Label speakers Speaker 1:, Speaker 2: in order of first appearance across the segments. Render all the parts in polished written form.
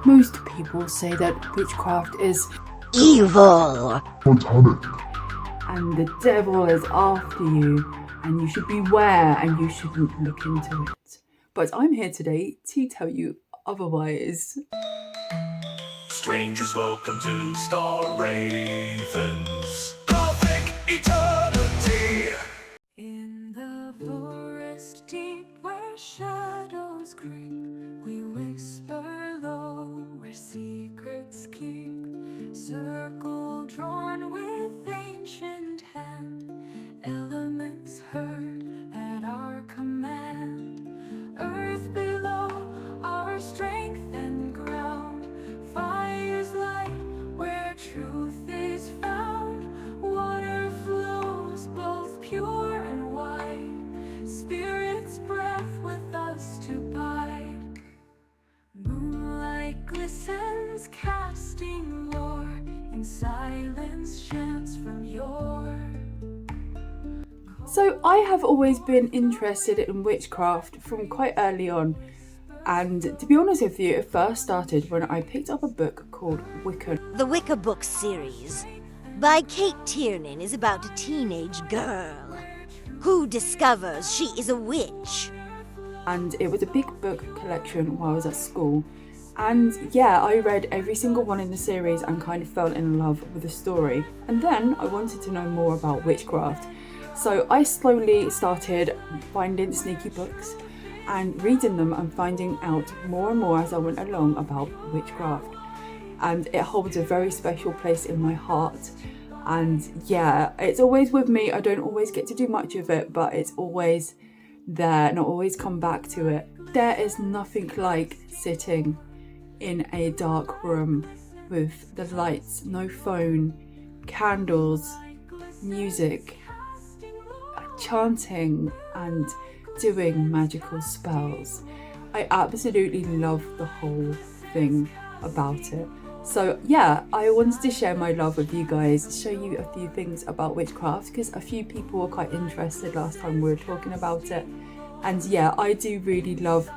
Speaker 1: Most people say that witchcraft is
Speaker 2: evil,
Speaker 3: satanic,
Speaker 1: and the devil is after you, and you should beware and you shouldn't look into it. But I'm here today to tell you otherwise.
Speaker 4: Strangers, welcome to Star Ravens Gothic Eternity.
Speaker 5: In the forest deep where shadows creep, we whisper low where secrets keep. Circle drawn with ancient hand, elements heard at our command. Earth below, our strength and ground. Fire's light where truth is found. Water flows both pure and wide. Spirit's breath with us to bide. Moonlight glistens, casting lore. In silence, chants from yore.
Speaker 1: So I have always been interested in witchcraft from quite early on, and to be honest with you, it first started when I picked up a book called Wicca.
Speaker 2: The Wicca Book series by Kate Tiernan is about a teenage girl who discovers she is a witch.
Speaker 1: And it was a big book collection while I was at school. And yeah, I read every single one in the series and kind of fell in love with the story. And then I wanted to know more about witchcraft. So I slowly started finding sneaky books and reading them and finding out more and more as I went along about witchcraft. And it holds a very special place in my heart. And yeah, it's always with me. I don't always get to do much of it, but it's always there and I always come back to it. There is nothing like sitting in a dark room with the lights, no phone, candles, music, chanting and doing magical spells. I absolutely love the whole thing about it. So yeah, I wanted to share my love with you guys, show you a few things about witchcraft because a few people were quite interested last time we were talking about it. And yeah, I do really love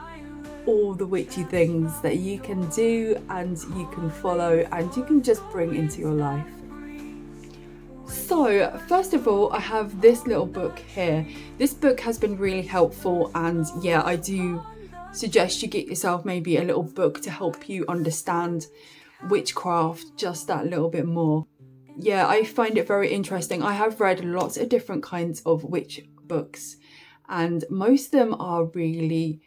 Speaker 1: all the witchy things that you can do and you can follow and you can just bring into your life. So first of all, I have this little book here. This book has been really helpful, and yeah, I do suggest you get yourself maybe a little book to help you understand witchcraft just that little bit more. Yeah, I find it very interesting. I have read lots of different kinds of witch books and most of them are really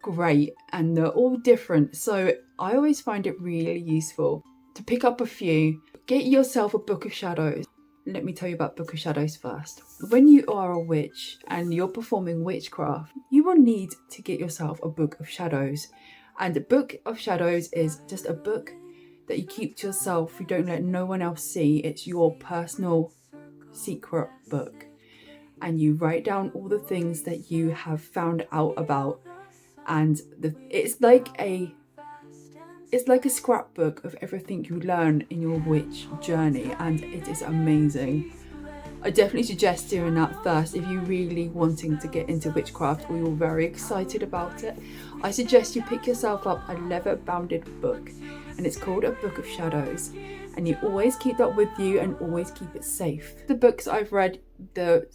Speaker 1: great and they're all different, so I always find it really useful to pick up a few. Get yourself a book of shadows. Let me tell you about Book of Shadows first. When you are a witch and you're performing witchcraft, you will need to get yourself a Book of Shadows. And the Book of Shadows is just a book that you keep to yourself. You don't let no one else see. It's your personal secret book. And you write down all the things that you have found out about. And it's like a scrapbook of everything you learn in your witch journey, and it is amazing. I definitely suggest doing that first if you're really wanting to get into witchcraft or you're very excited about it. I suggest you pick yourself up a leather-bounded book, and it's called a Book of Shadows, and you always keep that with you and always keep it safe. The books I've read,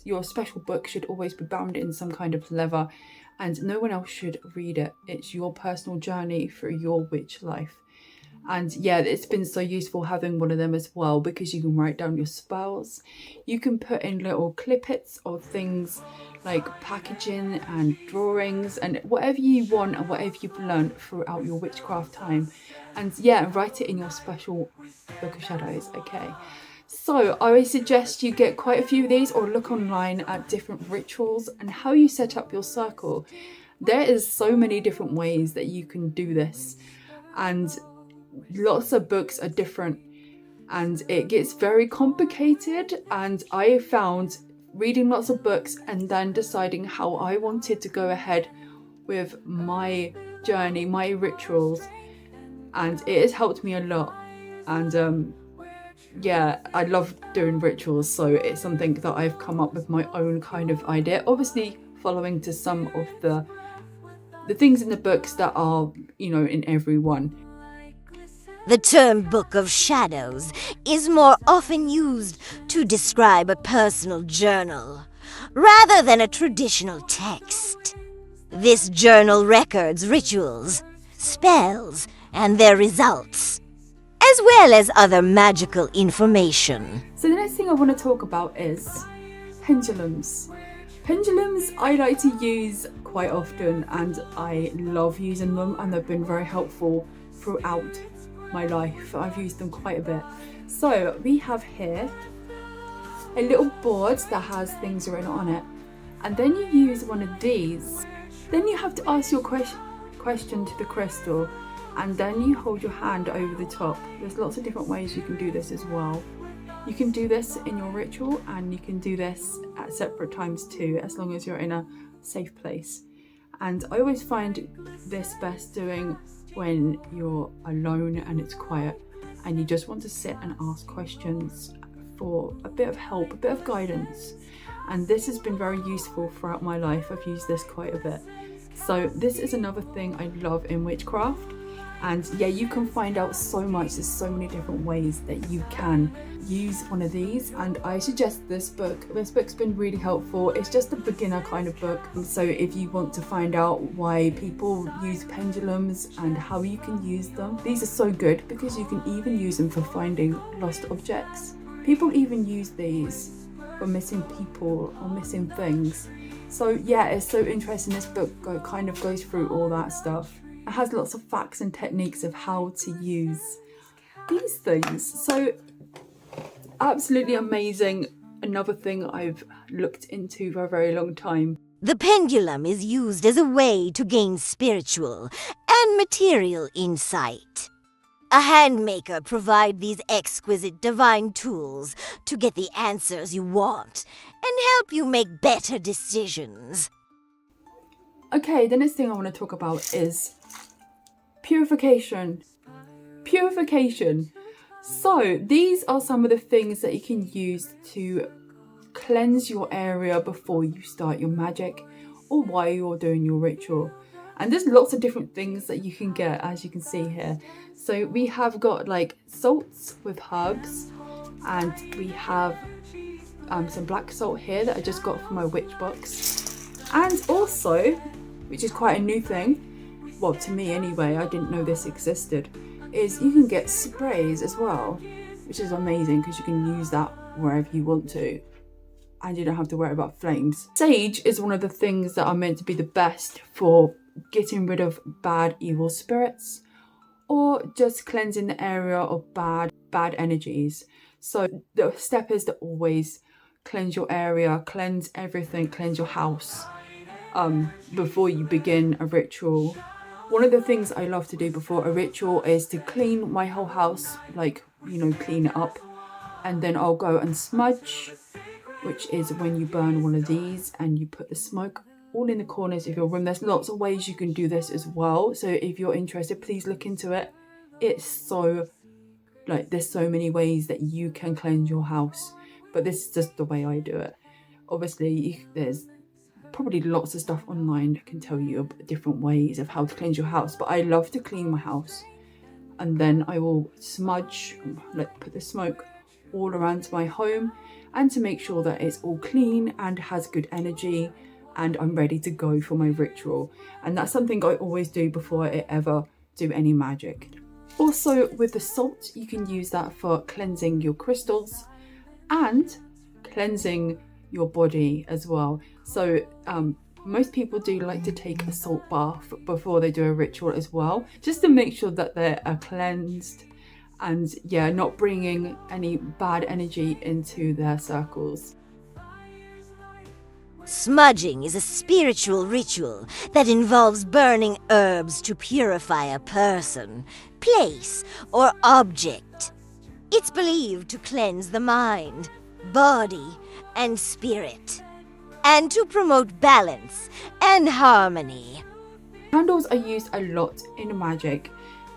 Speaker 1: your special book should always be bound in some kind of leather, and no one else should read it. It's your personal journey through your witch life. And yeah, it's been so useful having one of them as well because you can write down your spells. You can put in little clippets of things like packaging and drawings and whatever you want and whatever you've learned throughout your witchcraft time. And yeah, write it in your special Book of Shadows, okay? So I would suggest you get quite a few of these or look online at different rituals and how you set up your circle. There is so many different ways that you can do this, and lots of books are different and it gets very complicated. And I have found reading lots of books and then deciding how I wanted to go ahead with my journey, my rituals, and it has helped me a lot. And yeah, I love doing rituals, so it's something that I've come up with my own kind of idea, obviously following to some of the things in the books that are, you know, in every one.
Speaker 2: The term Book of Shadows is more often used to describe a personal journal, rather than a traditional text. This journal records rituals, spells, and their results, as well as other magical information.
Speaker 1: So the next thing I want to talk about is pendulums. Pendulums I like to use quite often, and I love using them, and they've been very helpful throughout my life. I've used them quite a bit. So we have here a little board that has things written on it, and then you use one of these. Then you have to ask your question to the crystal, and then you hold your hand over the top. There's lots of different ways you can do this as well. You can do this in your ritual, and you can do this at separate times too, as long as you're in a safe place. And I always find this best doing when you're alone and it's quiet and you just want to sit and ask questions for a bit of help, a bit of guidance. And this has been very useful throughout my life. I've used this quite a bit. So this is another thing I love in witchcraft. And yeah, you can find out so much. There's so many different ways that you can use one of these, and I suggest this book. This book's been really helpful. It's just a beginner kind of book. So if you want to find out why people use pendulums and how you can use them, these are so good because you can even use them for finding lost objects. People even use these for missing people or missing things. So yeah, it's so interesting. This book kind of goes through all that stuff. It has lots of facts and techniques of how to use these things. So absolutely amazing. Another thing I've looked into for a very long time.
Speaker 2: The pendulum is used as a way to gain spiritual and material insight. A handmaker provides these exquisite divine tools to get the answers you want and help you make better decisions.
Speaker 1: Okay, the next thing I want to talk about is purification. Purification. So these are some of the things that you can use to cleanse your area before you start your magic or while you're doing your ritual. And there's lots of different things that you can get, as you can see here. So we have got like salts with herbs, and we have some black salt here that I just got from my witch box. And also, which is quite a new thing, well to me anyway, I didn't know this existed, is you can get sprays as well, which is amazing because you can use that wherever you want to and you don't have to worry about flames. Sage is one of the things that are meant to be the best for getting rid of bad evil spirits or just cleansing the area of bad energies. So the step is to always cleanse your area, cleanse everything, cleanse your house before you begin a ritual. One of the things I love to do before a ritual is to clean my whole house, like, you know, clean it up. And then I'll go and smudge, which is when you burn one of these and you put the smoke all in the corners of your room. There's lots of ways you can do this as well. So if you're interested, please look into it. It's so, like, there's so many ways that you can cleanse your house. But this is just the way I do it. Obviously, there's probably lots of stuff online that can tell you different ways of how to cleanse your house. But I love to clean my house. And then I will smudge, like put the smoke all around my home, and to make sure that it's all clean and has good energy and I'm ready to go for my ritual. And that's something I always do before I ever do any magic. Also with the salt, you can use that for cleansing your crystals and cleansing your body as well. So most people do like to take a salt bath before they do a ritual as well, just to make sure that they are cleansed and yeah, not bringing any bad energy into their circles.
Speaker 2: Smudging is a spiritual ritual that involves burning herbs to purify a person, place, or object. It's believed to cleanse the mind, body, and spirit, and to promote balance and harmony.
Speaker 1: Candles are used a lot in magic,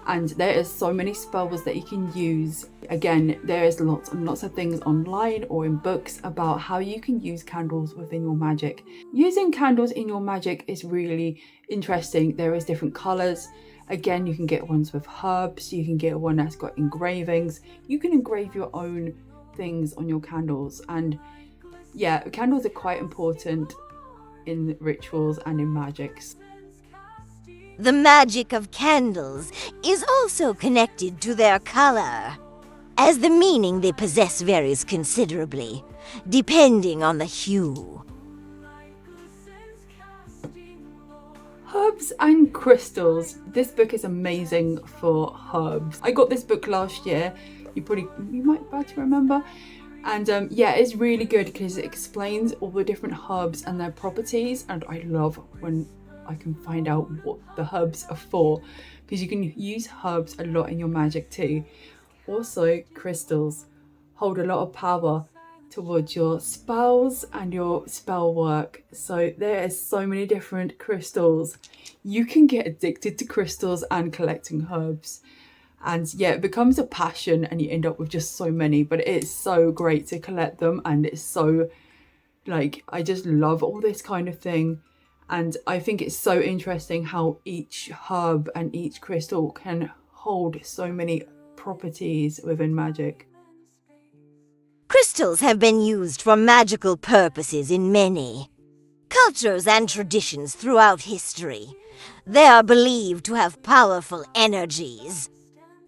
Speaker 1: and there is so many spells that you can use. Again, there is lots and lots of things online or in books about how you can use candles within your magic. Using candles in your magic is really interesting. There is different colours Again, you can get ones with herbs, you can get one that's got engravings. You can engrave your own things on your candles. And yeah, candles are quite important in rituals and in magics.
Speaker 2: The magic of candles is also connected to their color, as the meaning they possess varies considerably, depending on the hue.
Speaker 1: Herbs and crystals. This book is amazing for herbs. I got this book last year. You might be able to remember. And yeah, it's really good because it explains all the different herbs and their properties. And I love when I can find out what the herbs are for, because you can use herbs a lot in your magic too. Also, crystals hold a lot of power towards your spells and your spell work. So there is so many different crystals. You can get addicted to crystals and collecting herbs. And yeah, it becomes a passion and you end up with just so many, but it's so great to collect them. And it's so, like, I just love all this kind of thing. And I think it's so interesting how each herb and each crystal can hold so many properties within magic.
Speaker 2: Crystals have been used for magical purposes in many cultures and traditions throughout history. They are believed to have powerful energies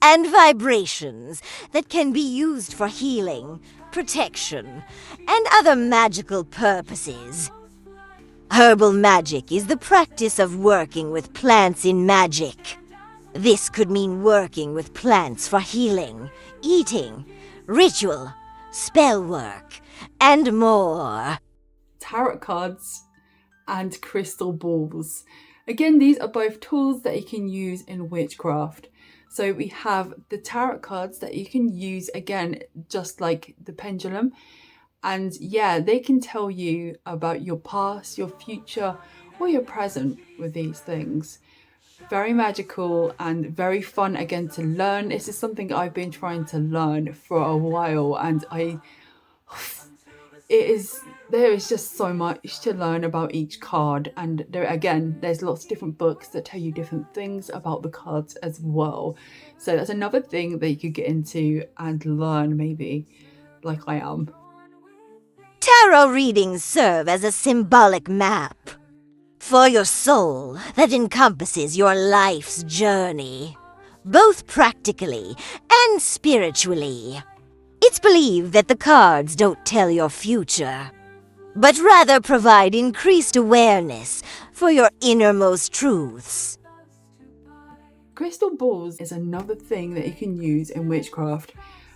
Speaker 2: and vibrations that can be used for healing, protection, and other magical purposes. Herbal magic is the practice of working with plants in magic. This could mean working with plants for healing, eating, ritual, spell work, and more.
Speaker 1: Tarot cards and crystal balls. Again, these are both tools that you can use in witchcraft. So we have the tarot cards that you can use, again, just like the pendulum. And yeah, they can tell you about your past, your future, or your present with these things. Very magical and very fun, again, to learn. This is something I've been trying to learn for a while, and there is just so much to learn about each card. And there's lots of different books that tell you different things about the cards as well. So that's another thing that you could get into and learn, maybe, like I am.
Speaker 2: Tarot readings serve as a symbolic map for your soul that encompasses your life's journey, both practically and spiritually. It's believed that the cards don't tell your future, but rather provide increased awareness for your innermost truths.
Speaker 1: Crystal balls is another thing that you can use in witchcraft.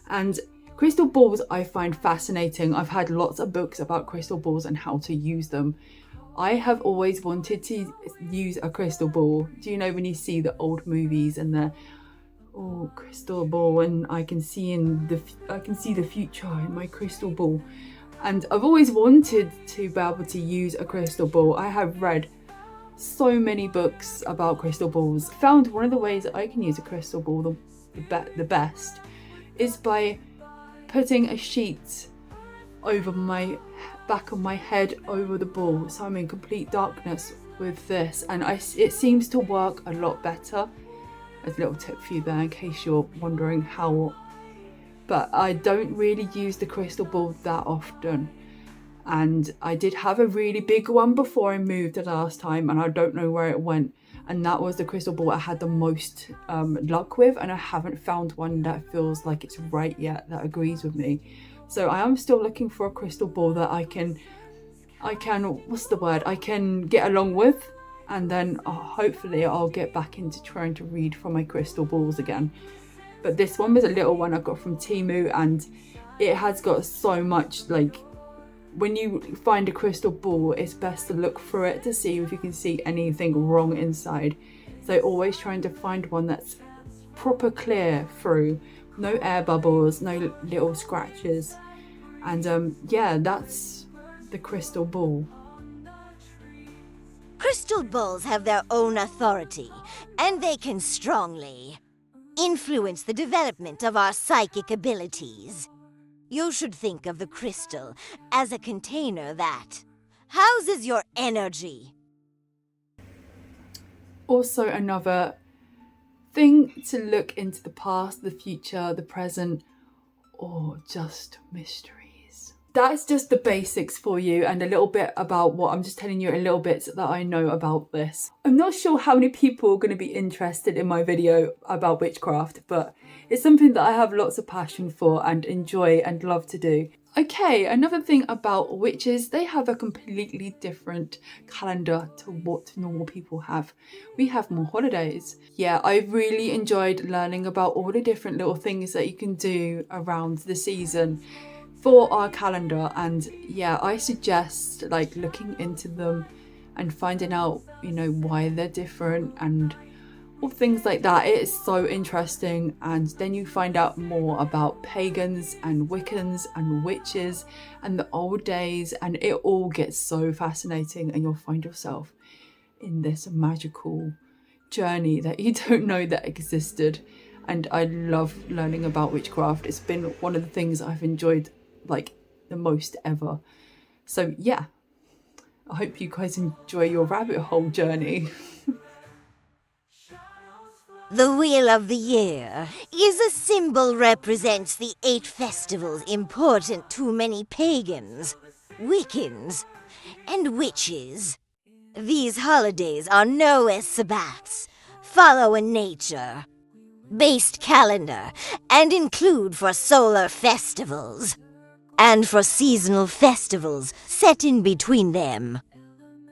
Speaker 1: And crystal balls I find fascinating. I've had lots of books about crystal balls and how to use them. I have always wanted to use a crystal ball. Do you know when you see the old movies and the crystal ball, and I can see the future in my crystal ball. And I've always wanted to be able to use a crystal ball. I have read so many books about crystal balls. Found one of the ways that I can use a crystal ball the best is by putting a sheet over my back of my head over the ball, so I'm in complete darkness with this, and it seems to work a lot better. As a little tip for you there, in case you're wondering how. But I don't really use the crystal ball that often, and I did have a really big one before I moved the last time, and I don't know where it went. And that was the crystal ball I had the most luck with, and I haven't found one that feels like it's right yet, that agrees with me. So I am still looking for a crystal ball that I can get along with, and then hopefully I'll get back into trying to read from my crystal balls again. But this one was a little one I got from Temu, and it has got so much, like, when you find a crystal ball, it's best to look through it to see if you can see anything wrong inside. So always trying to find one that's proper clear through, no air bubbles, no little scratches. And yeah, that's the crystal ball.
Speaker 2: Crystal balls have their own authority, and they can strongly influence the development of our psychic abilities. You should think of the crystal as a container that houses your energy.
Speaker 1: Also, another thing to look into the past, the future, the present, or just mysteries. That's just the basics for you and a little bit about what I'm just telling you a little bit that I know about this. I'm not sure how many people are going to be interested in my video about witchcraft, but it's something that I have lots of passion for and enjoy and love to do. Okay, another thing about witches, they have a completely different calendar to what normal people have. We have more holidays. Yeah, I really enjoyed learning about all the different little things that you can do around the season for our calendar, and yeah, I suggest like looking into them and finding out, you know, why they're different and all things like that. It is so interesting, and then you find out more about pagans and Wiccans and witches and the old days, and it all gets so fascinating, and you'll find yourself in this magical journey that you don't know that existed. And I love learning about witchcraft. It's been one of the things I've enjoyed like the most ever. So yeah, I hope you guys enjoy your rabbit hole journey.
Speaker 2: The Wheel of the Year is a symbol represents the 8 festivals important to many pagans, Wiccans, and witches. These holidays are known as Sabbats, follow a nature-based calendar, and include for solar festivals, and for seasonal festivals set in between them.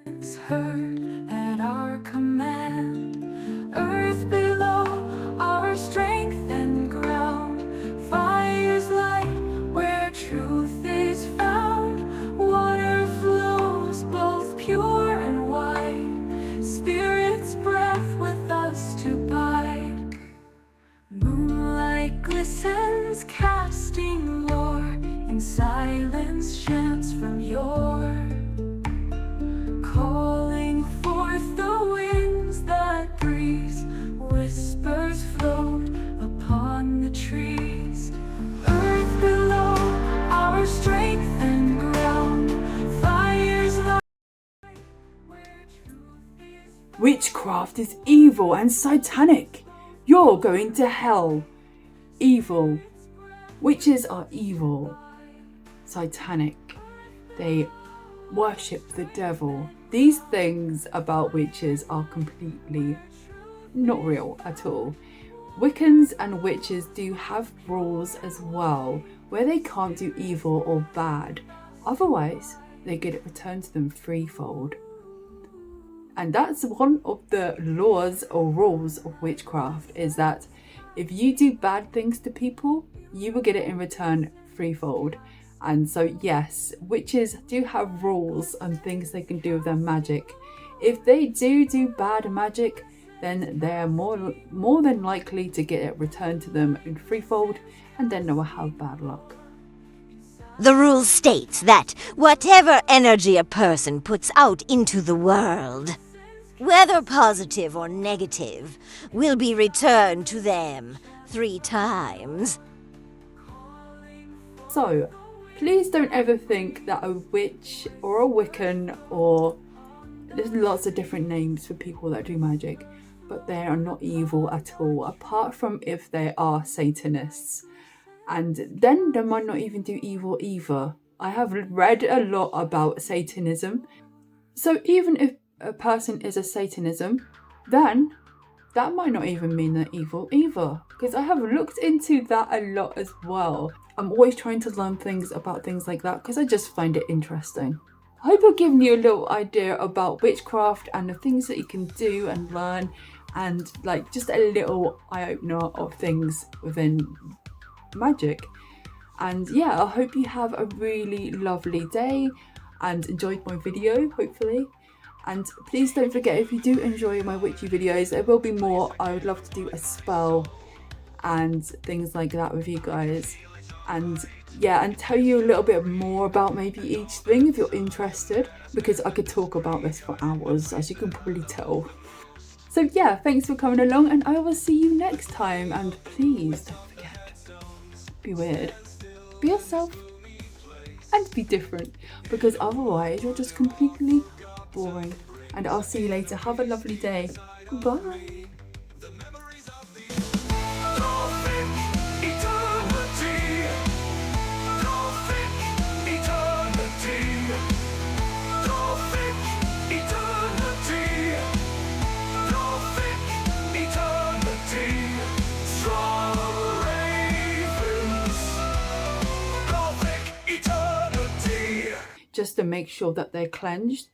Speaker 5: It's heard at our command, earth below, our strength and ground, fire's light where truth is found, water flows both pure and wide, spirit's breath with us to bide, moonlight glistens casting lore, in silence chants from yore, calling forth the winds that breeze, whispers float upon the trees, earth below, our strength and ground, fire's light where truth is.
Speaker 1: Witchcraft is evil and satanic. You're going to hell. Evil. Witches are evil. Satanic. They worship the devil. These things about witches are completely not real at all. Wiccans and witches do have rules as well, where they can't do evil or bad. Otherwise, they get it returned to them threefold. And that's one of the laws or rules of witchcraft, is that if you do bad things to people, you will get it in return threefold. And so yes, witches do have rules and things they can do with their magic. If they do bad magic, then they're more than likely to get it returned to them in threefold, and then they will have bad luck.
Speaker 2: The rule states that whatever energy a person puts out into the world, whether positive or negative, will be returned to them 3 times.
Speaker 1: So, please don't ever think that a witch or a Wiccan, or there's lots of different names for people that do magic, but they are not evil at all, apart from if they are Satanists. And then they might not even do evil either. I have read a lot about Satanism. So even if a person is a Satanism, then that might not even mean they're evil either. Because I have looked into that a lot as well. I'm always trying to learn things about things like that because I just find it interesting. I hope I've given you a little idea about witchcraft and the things that you can do and learn, and like just a little eye-opener of things within magic. And yeah, I hope you have a really lovely day and enjoyed my video, hopefully. And please don't forget, if you do enjoy my witchy videos, there will be more. I would love to do a spell and things like that with you guys, and yeah, and tell you a little bit more about maybe each thing if you're interested, because I could talk about this for hours, as you can probably tell. So yeah, thanks for coming along, and I will see you next time. And please don't forget, be weird, be yourself, and be different, because otherwise you're just completely boring. And I'll see you later. Have a lovely day. Bye. just to make sure that they're cleansed,